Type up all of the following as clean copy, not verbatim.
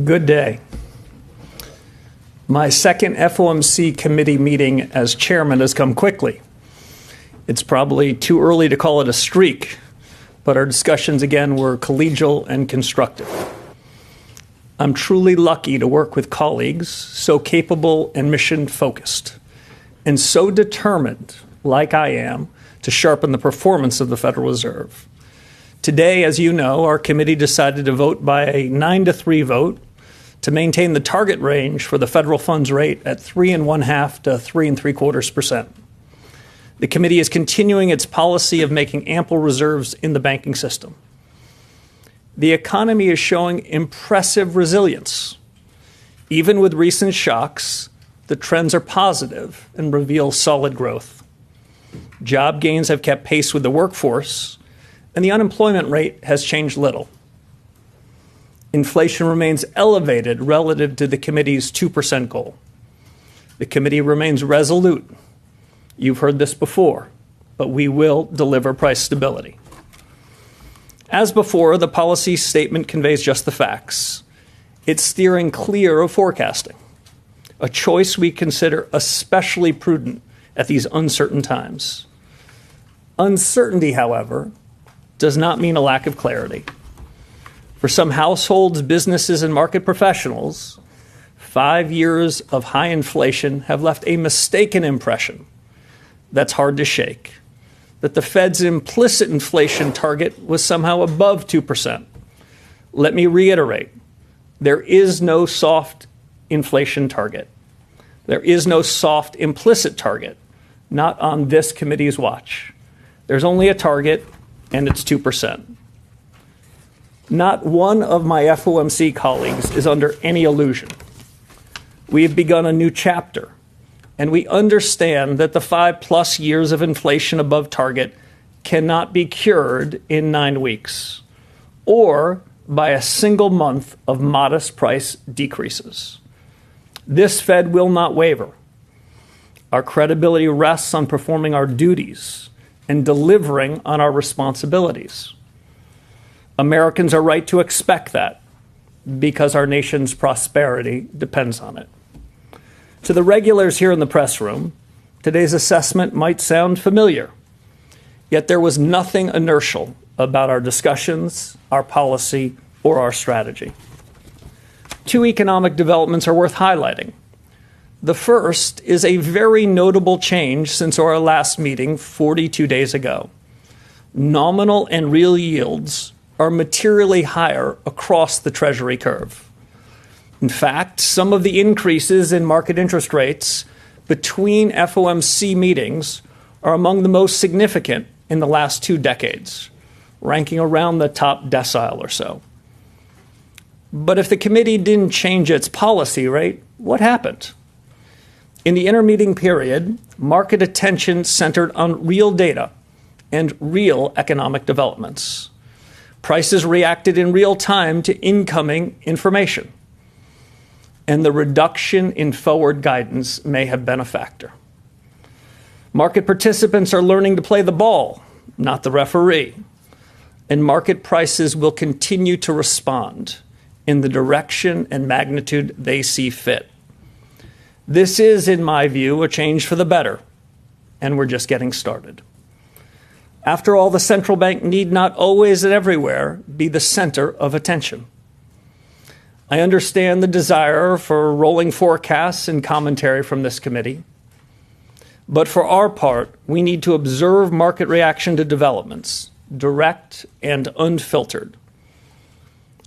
Good day. My second FOMC committee meeting as chairman has come quickly. It's probably too early to call it a streak, but our discussions again were collegial and constructive. I'm truly lucky to work with colleagues so capable and mission-focused, and so determined, like I am, to sharpen the performance of the Federal Reserve. Today, as you know, our committee decided to vote by a 9-3 vote to maintain the target range for the federal funds rate at 3.5% to 3.75%. The committee is continuing its policy of making ample reserves in the banking system. The economy is showing impressive resilience. Even with recent shocks, the trends are positive and reveal solid growth. Job gains have kept pace with the workforce, and the unemployment rate has changed little. Inflation remains elevated relative to the committee's 2% goal. The committee remains resolute. You've heard this before, but we will deliver price stability. As before, the policy statement conveys just the facts. It's steering clear of forecasting, a choice we consider especially prudent at these uncertain times. Uncertainty, however, does not mean a lack of clarity. For some households, businesses, and market professionals, 5 years of high inflation have left a mistaken impression that's hard to shake, that the Fed's implicit inflation target was somehow above 2%. Let me reiterate, there is no soft inflation target. There is no soft implicit target, not on this committee's watch. There's only a target, and it's 2%. Not one of my FOMC colleagues is under any illusion. We have begun a new chapter, and we understand that the 5+ years of inflation above target cannot be cured in 9 weeks or by a single month of modest price decreases. This Fed will not waver. Our credibility rests on performing our duties and delivering on our responsibilities. Americans are right to expect that because our nation's prosperity depends on it. To the regulars here in the press room, today's assessment might sound familiar, yet there was nothing inertial about our discussions, our policy, or our strategy. 2 economic developments are worth highlighting. The first is a very notable change since our last meeting 42 days ago. Nominal and real yields are materially higher across the Treasury curve. In fact, some of the increases in market interest rates between FOMC meetings are among the most significant in the last 2 decades, ranking around the top decile or so. But if the committee didn't change its policy rate, what happened? In the intermeeting period, market attention centered on real data and real economic developments. Prices reacted in real time to incoming information, and the reduction in forward guidance may have been a factor. Market participants are learning to play the ball, not the referee, and market prices will continue to respond in the direction and magnitude they see fit. This is, in my view, a change for the better, and we're just getting started. After all, the central bank need not always and everywhere be the center of attention. I understand the desire for rolling forecasts and commentary from this committee, but for our part, we need to observe market reaction to developments, direct and unfiltered.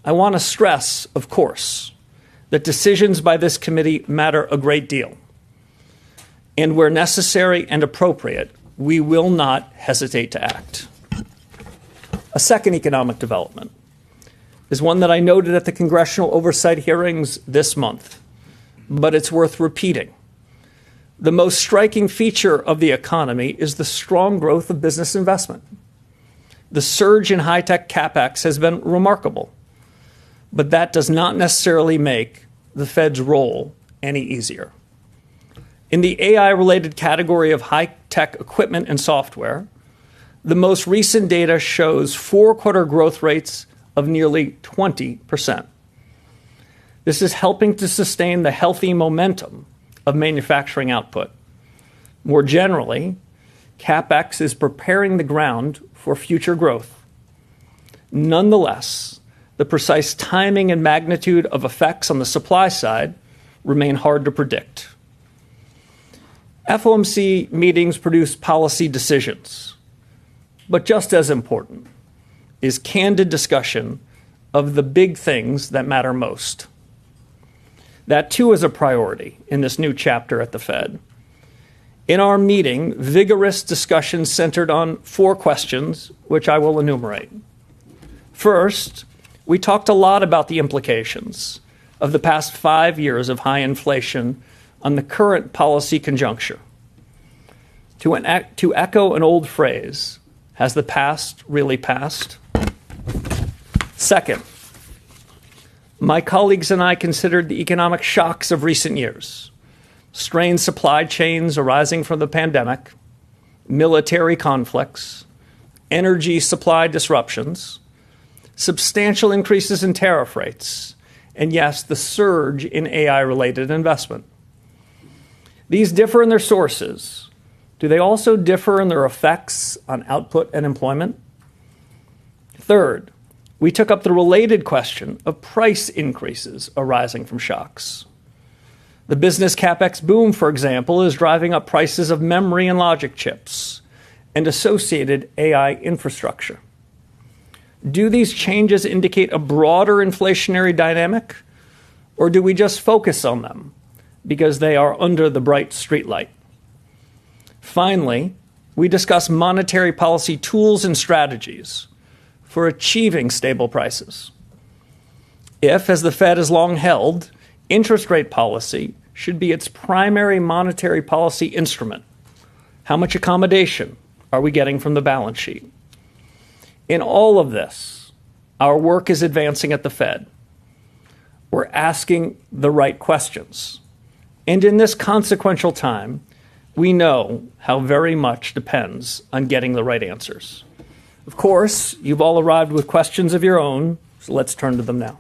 I want to stress, of course, that decisions by this committee matter a great deal. And where necessary and appropriate, we will not hesitate to act. A second economic development is one that I noted at the congressional oversight hearings this month, but it's worth repeating. The most striking feature of the economy is the strong growth of business investment. The surge in high-tech CapEx has been remarkable, but that does not necessarily make the Fed's role any easier. In the AI-related category of high-tech equipment and software, the most recent data shows 4-quarter growth rates of nearly 20%. This is helping to sustain the healthy momentum of manufacturing output. More generally, CapEx is preparing the ground for future growth. Nonetheless, the precise timing and magnitude of effects on the supply side remain hard to predict. FOMC meetings produce policy decisions, but just as important is candid discussion of the big things that matter most. That too is a priority in this new chapter at the Fed. In our meeting, vigorous discussion centered on 4 questions, which I will enumerate. First, we talked a lot about the implications of the past 5 years of high inflation on the current policy conjuncture. To echo an old phrase, has the past really passed? Second, my colleagues and I considered the economic shocks of recent years, strained supply chains arising from the pandemic, military conflicts, energy supply disruptions, substantial increases in tariff rates, and yes, the surge in AI-related investment. These differ in their sources. Do they also differ in their effects on output and employment? Third, we took up the related question of price increases arising from shocks. The business CapEx boom, for example, is driving up prices of memory and logic chips and associated AI infrastructure. Do these changes indicate a broader inflationary dynamic, or do we just focus on them because they are under the bright streetlight? Finally, we discuss monetary policy tools and strategies for achieving stable prices. If, as the Fed has long held, interest rate policy should be its primary monetary policy instrument, how much accommodation are we getting from the balance sheet? In all of this, our work is advancing at the Fed. We're asking the right questions. And in this consequential time, we know how very much depends on getting the right answers. Of course, you've all arrived with questions of your own, so let's turn to them now.